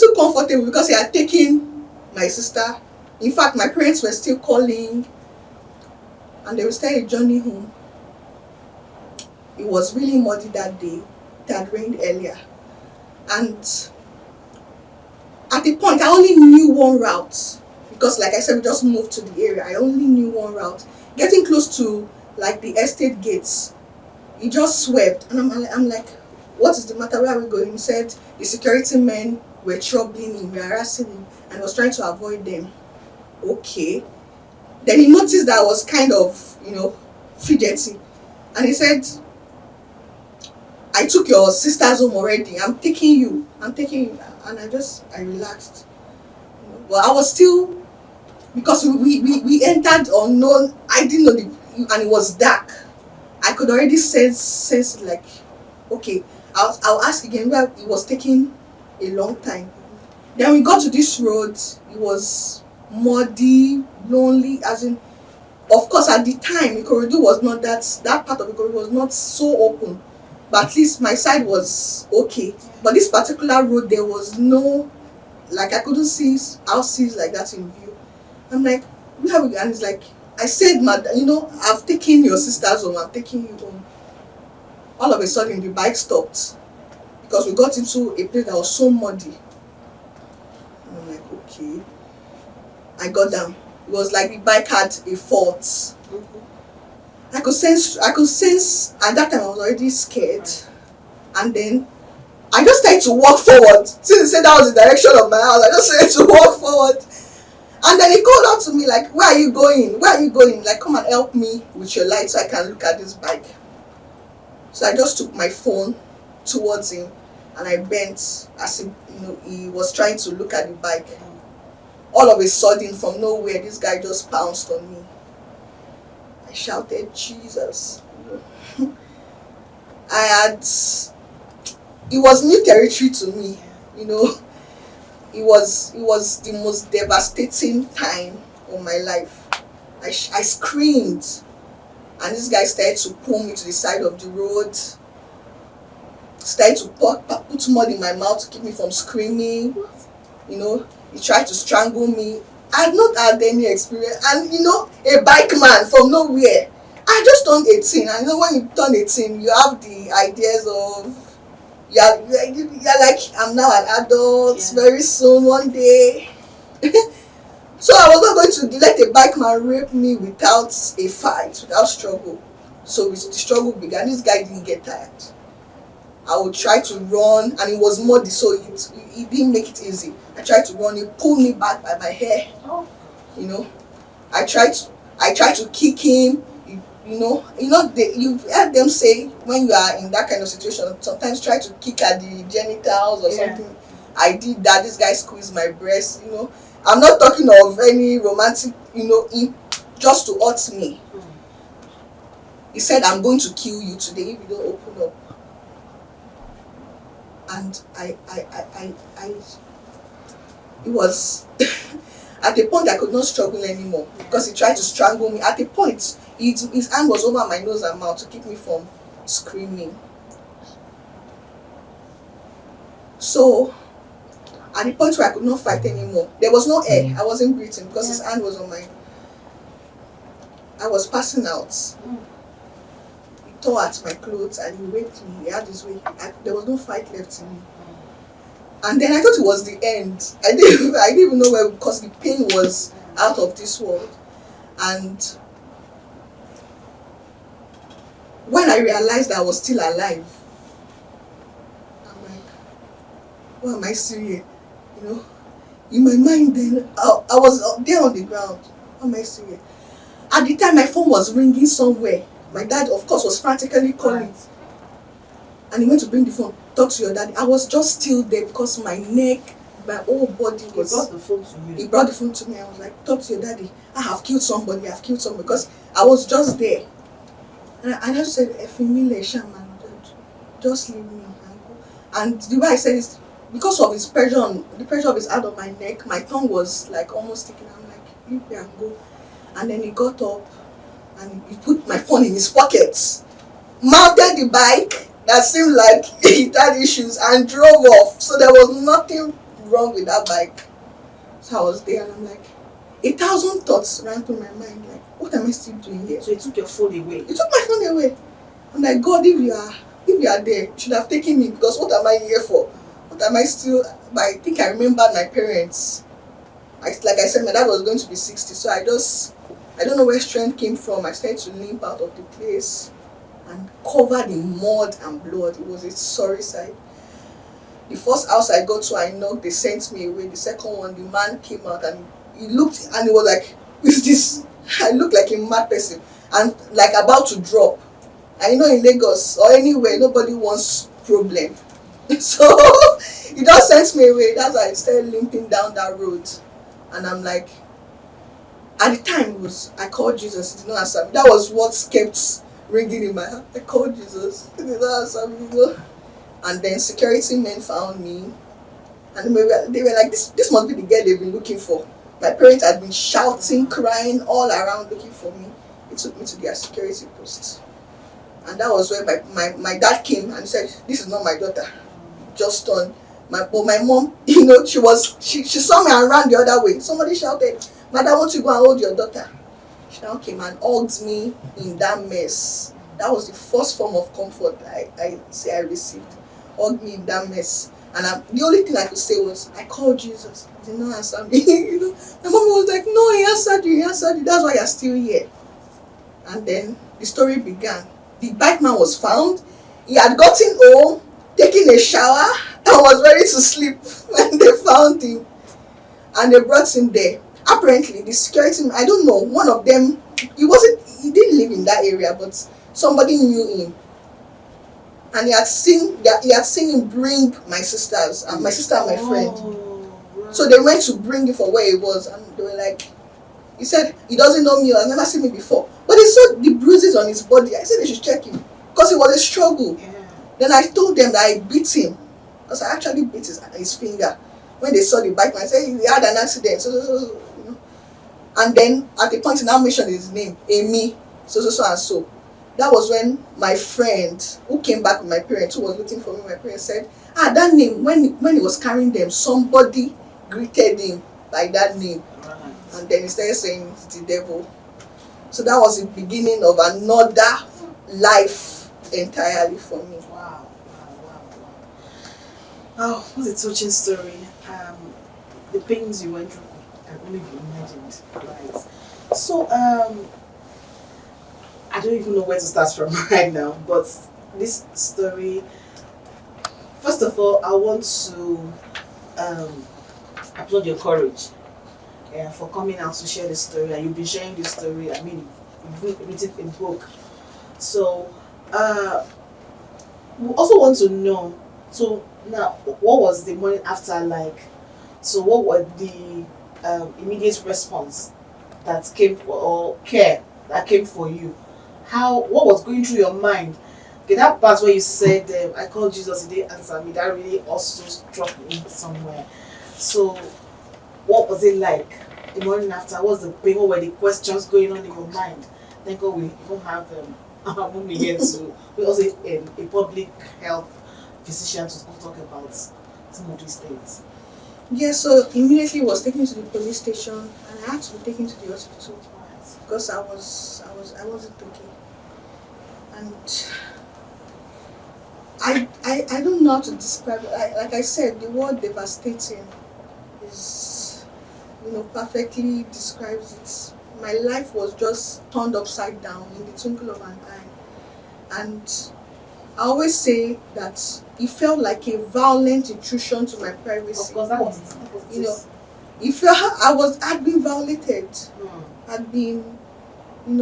little comfortable because he had taken my sister. In fact, my parents were still calling, and they were starting a journey home. It was really muddy that day. It had rained earlier. And at the point, I only knew one route. Because like I said, we just moved to the area. I only knew one route. Getting close to like the estate gates, he just swerved. And I'm like, what is the matter? Where are we going? He said the security men were troubling him, were harassing him, and was trying to avoid them. Okay. Then he noticed that I was kind of, fidgety. And he said, I took your sister's home already. I'm taking you. And I relaxed. Well, I was still, because we entered unknown. I didn't know and it was dark. I could already sense like, okay, I'll ask again. Well, it was taking a long time. Then we got to this road. It was muddy, lonely, as in, of course, at the time, Ikorodu was not that part of Ikorodu was not so open. But at least my side was okay. But this particular road, there was no, like I couldn't see houses like that in view. I'm like, where are we? And it's like, I said, madam, I've taken your sister's home, I'm taking you home. All of a sudden, the bike stopped because we got into a place that was so muddy. And I'm like, okay. I got down. It was like the bike had a fault. Mm-hmm. I could sense at that time I was already scared. And then I just started to walk forward. Since he said that was the direction of my house, I just started to walk forward. And then he called out to me like, where are you going? Where are you going? Like, come and help me with your light so I can look at this bike. So I just took my phone towards him and I bent as he was trying to look at the bike. All of a sudden, from nowhere, this guy just pounced on me. I shouted, Jesus. It was new territory to me, It was the most devastating time of my life. I screamed, and this guy started to pull me to the side of the road, started to put mud in my mouth to keep me from screaming. He tried to strangle me. I had not had any experience, and a bike man from nowhere. I just turned 18, and when you turn 18, you have the ideas of you're like, I'm now an adult, very soon, one day. So I was not going to let a bike man rape me without a fight, without struggle. So the struggle began. This guy didn't get tired. I would try to run, and it was muddy, so it didn't make it easy. I tried to run. He pulled me back by my hair. I tried to kick him. You've heard them say when you are in that kind of situation, sometimes try to kick at the genitals or something. I did that. This guy squeezed my breast. I'm not talking of any romantic, just to hurt me. He said, I'm going to kill you today if you don't open up. And it was at a point I could not struggle anymore because he tried to strangle me. At a point, his hand was over my nose and mouth to keep me from screaming. So, at the point where I could not fight anymore, there was no air. I wasn't breathing because his hand was on my. I was passing out. He tore at my clothes and he raped me. He had his way. There was no fight left in me. And then I thought it was the end. I didn't even know where, because the pain was out of this world. And when I realized that I was still alive, I'm like, why am I still here? In my mind then, I was there on the ground. Why am I still here? At the time, my phone was ringing somewhere. My dad, of course, was frantically calling. And he went to bring the phone, talk to your daddy. I was just still there because my neck, my whole body was. He brought the phone to you. He brought the phone to me. I was like, talk to your daddy. I have killed somebody. Because I was just there. And I just said, Efimile Shaman, just leave me. And the way I said it, because of his the pressure of his hand on my neck, my tongue was like almost sticking. I'm like, leave me and go. And then he got up and he put my phone in his pocket, mounted the bike that seemed like he had issues, and drove off. So there was nothing wrong with that bike. So I was there and I'm like, 1,000 thoughts ran through my mind. Like, what am I still doing here? So it took your phone away. It took my phone away. I'm like, God, if you are there, you should have taken me, because what am I here for? What am I still? But I think I remembered my parents. Like I said, my dad was going to be 60, so I don't know where strength came from. I started to limp out of the place and covered in mud and blood. It was a sorry sight. The first house I got to, I knocked, they sent me away. The second one, the man came out and he looked and he was like, "Who's this?" I looked like a mad person and like about to drop. And in Lagos or anywhere, nobody wants problem. So he just sent me away. That's why I started limping down that road. And I'm like, at the time I called Jesus, he did not answer me. That was what kept ringing in my heart. I called Jesus, he did not answer me. And then security men found me. And they were like, this must be the girl they've been looking for. My parents had been shouting, crying all around looking for me. They took me to their security post. And that was where my dad came and said, "This is not my daughter." Just on but my mom, she saw me and ran the other way. Somebody shouted, "Mother, won't you go and hold your daughter?" She now came and hugged me in that mess. That was the first form of comfort I received. Hugged me in that mess. And the only thing I could say was, I called Jesus. He did not answer me. My mom was like, "No, he answered you, That's why you're still here." And then the story began. The bike man was found. He had gotten home, taken a shower, and was ready to sleep when they found him. And they brought him there. Apparently, the security, I don't know, one of them, he didn't live in that area, but somebody knew him. And he had seen him bring my sisters, and my sister and my friend. Right. So they went to bring him for where he was, and they were like, he said he doesn't know me or has never seen me before. But they saw the bruises on his body. I said they should check him because it was a struggle. Yeah. Then I told them that I beat him because I actually beat his finger. When they saw the bike man, I said he had an accident. So. And then at the point he now mentioned his name, Amy, so and so. That was when my friend who came back with my parents, who was looking for me, my parents said, that name, when he was carrying them, somebody greeted him by that name. And then he started saying it's the devil. So that was the beginning of another life entirely for me. Wow. Oh, what a touching story. The pains you went through can only be imagined, right? So, I don't even know where to start from right now, but this story, first of all, I want to applaud your courage. For coming out to share the story, and you've been sharing this story. I mean, you've written a book. So, we also want to know. So now, what was the morning after like? So, what was the immediate response that came or care that came for you? What was going through your mind? Okay, that part where you said, "I called Jesus, he didn't answer me." That really also struck me somewhere. So, what was it like the morning after? What was the pain? What were the questions going on in your mind? Thank God we even have our mommy here too. We also a public health physician to talk about some of these things. Yeah, so immediately was taken to the police station, and I had to be taken to the hospital because I wasn't okay, and I don't know how to describe it. Like I said, the word devastating is, perfectly describes it. My life was just turned upside down in the twinkle of an eye. And I always say that it felt like a violent intrusion to my privacy. Of course, that was it. It felt I'd been violated. I'd been,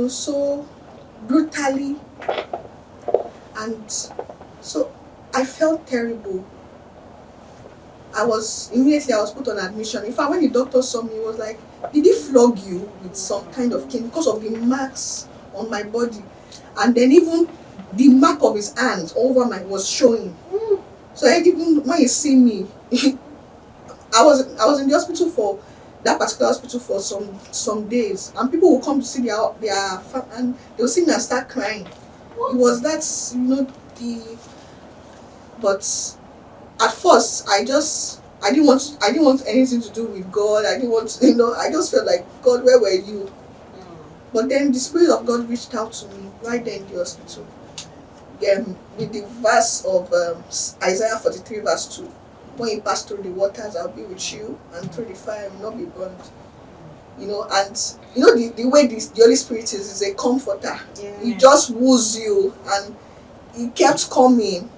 so brutally, and so I felt terrible. I was put on admission. In fact, when the doctor saw me, he was like, "Did he flog you with some kind of cane?" Because of the marks on my body. And then even the mark of his hand over was showing. So even when you see me, I was in the hospital for that particular hospital for some days, and people will come to see their and they'll see me and start crying. What? It was that but at first I just I didn't want anything to do with God. I didn't want, I just felt like, God, where were you? But then the Spirit of God reached out to me right there in the hospital. With the verse of Isaiah 43 verse 2. When you pass through the waters, I'll be with you, and through the fire, I will not be burned. And the way the Holy Spirit is a comforter. He just woos you, and he kept coming,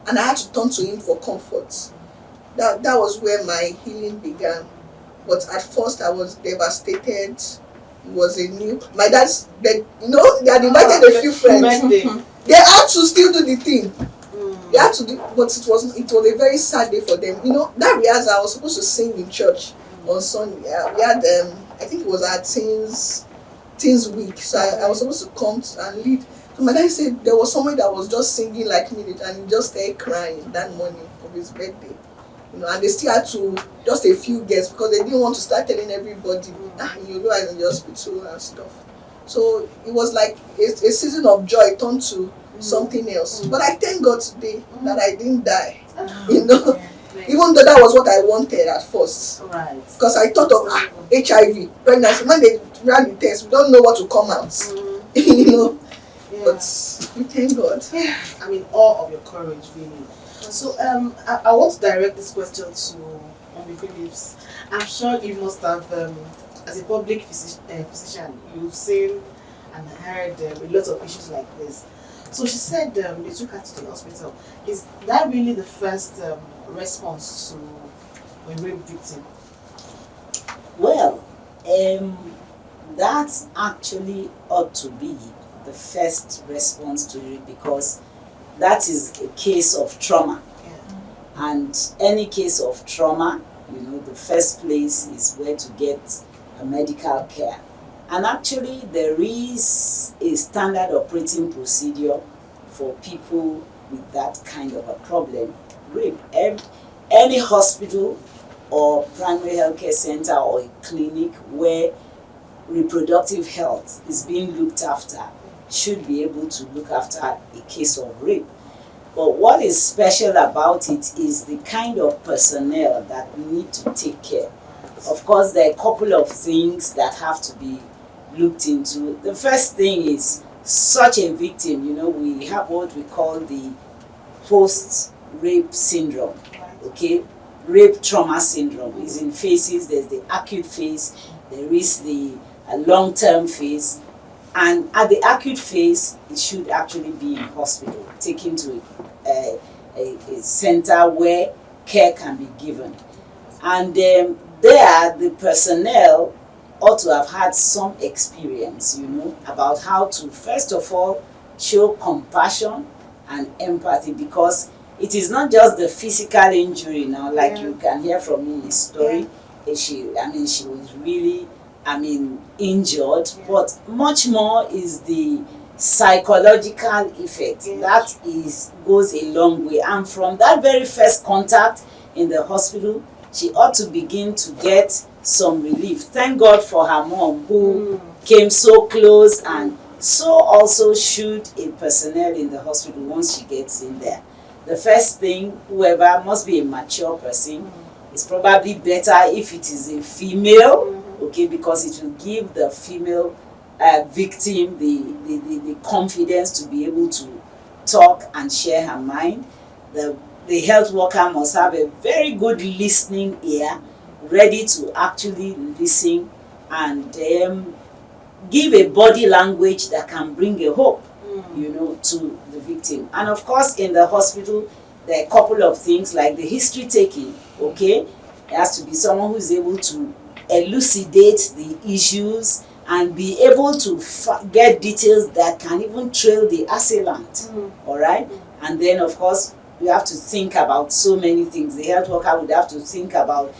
and I had to turn to him for comfort. That was where my healing began. But at first I was devastated. It was a new, my dad's, they had invited a few friends. They had to still do the thing. They had to do, but it was a very sad day for them. That rehearsal, I was supposed to sing in church on Sunday. We had I think it was our teens week, so I was supposed to come and lead. So my dad said there was someone that was just singing like me, and he just started crying that morning of his birthday. And they still had to, just a few guests, because they didn't want to start telling everybody, I was in the hospital and stuff. So it was like a season of joy turned to something else. But I thank God today that I didn't die. Even though that was what I wanted at first. Right. Because I thought of HIV, pregnancy. When they ran the test, we don't know what will come out. But we thank God. I mean, all of your courage, really. So I want to direct this question to Omi Phillips. I'm sure you must have, as a public physician, you've seen and heard a lot of issues like this. So she said they took her to the hospital. Is that really the first response to a rape victim? Well, that actually ought to be the first response to it, because that is a case of trauma. Yeah. And any case of trauma, the first place is where to get a medical care. And actually, there is a standard operating procedure for people with that kind of a problem. Rape. Any hospital or primary healthcare center or a clinic where reproductive health is being looked after should be able to look after a case of rape. But what is special about it is the kind of personnel that we need to take care. Of course, there are a couple of things that have to be looked into. The first thing is such a victim, we have what we call the post-rape syndrome, okay? Rape trauma syndrome is in phases. There's the acute phase, there is the long-term phase, and at the acute phase, it should actually be in hospital, taken to a center where care can be given. And there, the personnel ought to have had some experience, about how to, first of all, show compassion and empathy, because it is not just the physical injury now, like you can hear from me in the story. She was really, injured, but much more is the psychological effect. That goes a long way. And from that very first contact in the hospital, she ought to begin to get some relief. Thank God for her mom, who came so close, and so also should a personnel in the hospital once she gets in there. The first thing, whoever must be a mature person. It's probably better if it is a female, okay, because it will give the female victim the confidence to be able to talk and share her mind. The health worker must have a very good listening ear, ready to actually listen and give a body language that can bring a hope, to the victim. And of course, in the hospital, there are a couple of things like the history taking, okay? It has to be someone who is able to elucidate the issues and be able to get details that can even trail the assailant, all right? And then, of course, we have to think about so many things. The health worker would have to think about,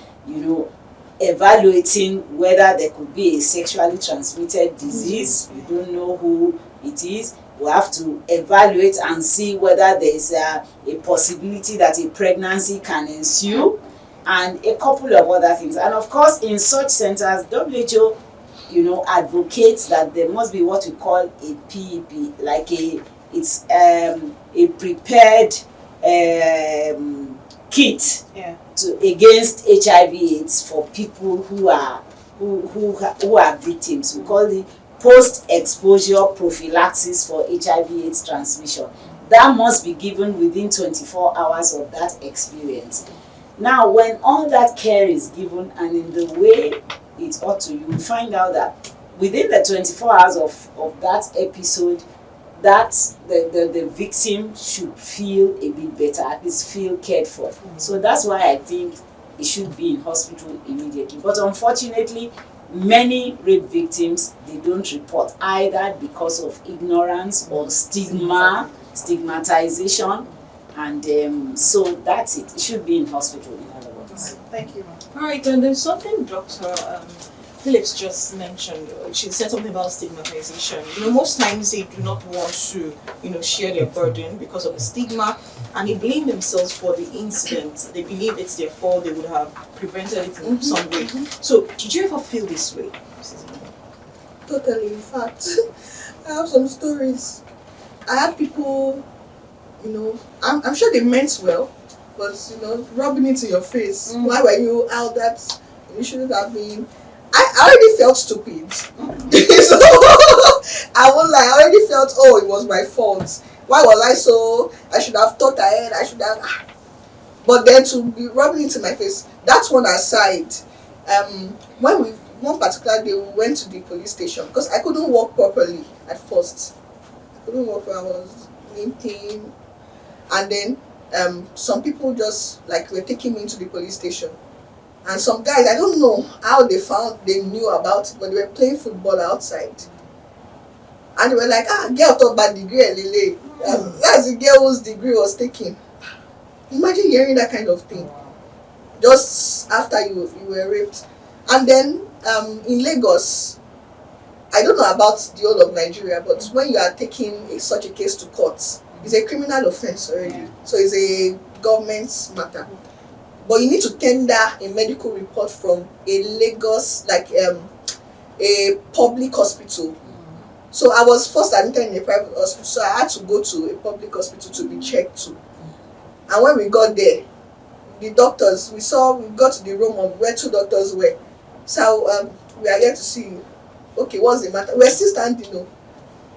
evaluating whether there could be a sexually transmitted disease. You don't know who it is. We have to evaluate and see whether there is a possibility that a pregnancy can ensue, and a couple of other things. And of course, in such centers, WHO, advocates that there must be what we call a PEP, like it's a prepared kit Yeah. against HIV/AIDS for people who are victims. We call it post-exposure prophylaxis for HIV/AIDS transmission. That must be given within 24 hours of that experience. Now, when all that care is given and in the way it ought to, you will find out that within the 24 hours of that episode, that the victim should feel a bit better, at least feel cared for. So that's why I think it should be in hospital immediately. But unfortunately, many rape victims, they don't report, either because of ignorance or stigmatization, and so that's it. It should be in hospital, in other words. Thank you. All right, and there's something Dr. Phillips just mentioned. She said something about stigmatization. Most times they do not want to, share their burden because of the stigma, and they blame themselves for the incident. They believe it's their fault. They would have prevented it in some way. So, did you ever feel this way? Totally. In fact, I have some stories. I had people, I'm sure they meant well, but rubbing it in your face. Why were you out? That you shouldn't have been. I already felt stupid. So I won't lie, I already felt, it was my fault. Why was I so? I should have thought ahead. I should have. But then to be rubbing it in my face, that's one aside. One particular day we went to the police station because I couldn't walk properly at first. I couldn't walk when I was limping, and then some people just were taking me into the police station. And some guys, I don't know how they knew about it, but they were playing football outside. And they were like, girl talk about degree, Lele. That's the girl whose degree was taken. Imagine hearing that kind of thing. Just after you were raped. And then in Lagos, I don't know about the whole of Nigeria, but when you are taking such a case to court, it's a criminal offense already. So it's a government matter. But you need to tender a medical report from a Lagos, a public hospital. So I was first admitted in a private hospital, so I had to go to a public hospital to be checked too. And when we got there, the doctors, we got to the room of where two doctors were. So we are here to see you. Okay, what's the matter? We're still standing though.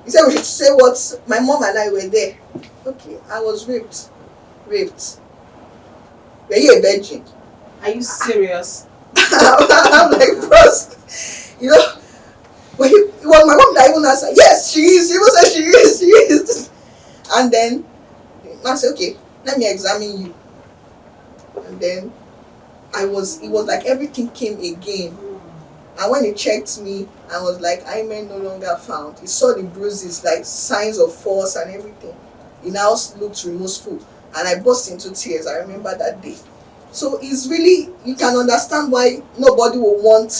He said we should say what my mom and I were there. Okay, I was raped. Were you a virgin? Are you serious? I'm like, bros, it was my mom that even answered, yes, she is. She even said she is. And then I said, okay, let me examine you. And then it was like everything came again. And when he checked me, I was like, hymen no longer found. He saw the bruises, like signs of force and everything. He now looked remorseful. And I burst into tears. I remember that day. So it's really, you can understand why nobody will want,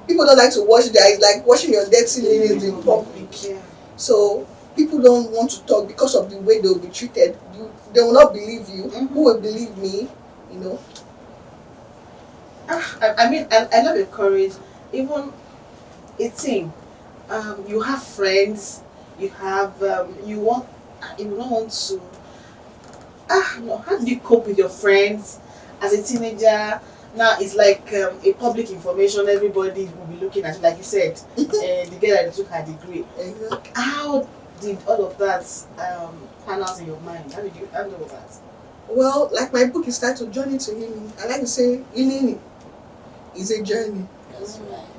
people don't like to wash their eyes, like washing your dirty linens in public. Yeah. So people don't want to talk because of the way they will be treated. They will not believe you. Who will believe me? I mean, I love your courage. Even a thing, you have friends, you have, you don't want to, no, how do you cope with your friends as a teenager? Now it's like a public information, everybody will be looking at it, like you said, the girl that took her degree. Exactly. How did all of that pan out in your mind? How did you handle that? Well, like my book is titled Journey to Healing. I like to say healing is a journey. That's right.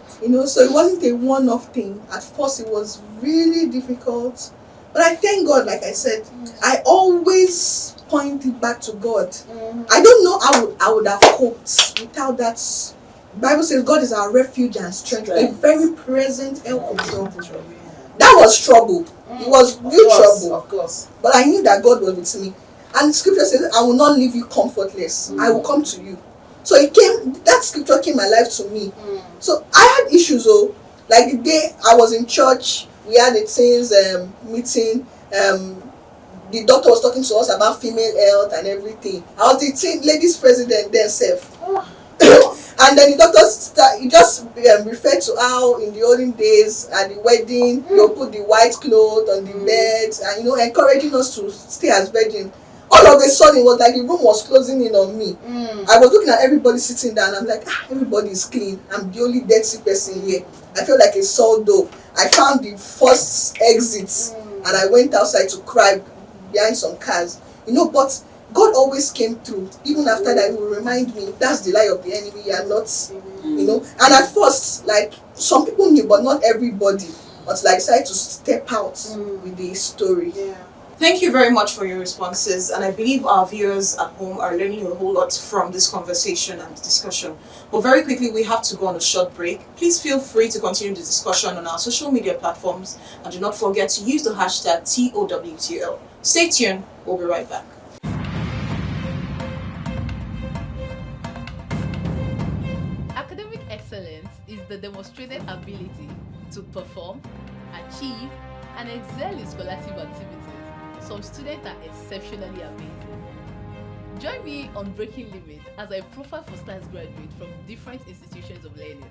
So it wasn't a one-off thing. At first it was really difficult. But I thank God, like I said, I always point it back to God. I don't know how I would have coped without that. The Bible says God is our refuge and strength, a very present help in trouble. That was trouble. It was real trouble. Of course. But I knew that God was with me. And the scripture says, I will not leave you comfortless. I will come to you. So that scripture came alive to me. So I had issues like the day I was in church, we had a teens meeting. The doctor was talking to us about female health and everything. I was the teen ladies president themselves. And then the doctor he just referred to how in the olden days at the wedding they'll put the white cloth on the bed and encouraging us to stay as virgin. All of a sudden, it was like the room was closing in on me. Mm. I was looking at everybody sitting down. I'm like, everybody is clean. I'm the only dirty person here. I felt like a soul dove. I found the first exit, and I went outside to cry behind some cars. But God always came through. Even after that, He will remind me, that's the lie of the enemy. You are not, And at first, like, some people knew, but not everybody. Until I decided to step out with the story. Yeah. Thank you very much for your responses, and I believe our viewers at home are learning a whole lot from this conversation and discussion. But very quickly, we have to go on a short break. Please feel free to continue the discussion on our social media platforms, and do not forget to use the hashtag TOWTL. Stay tuned, we'll be right back. Academic excellence is the demonstrated ability to perform, achieve, and excel in scholastic activities. Some students are exceptionally amazing. Join me on Breaking Limit as I profile first-class graduates from different institutions of learning.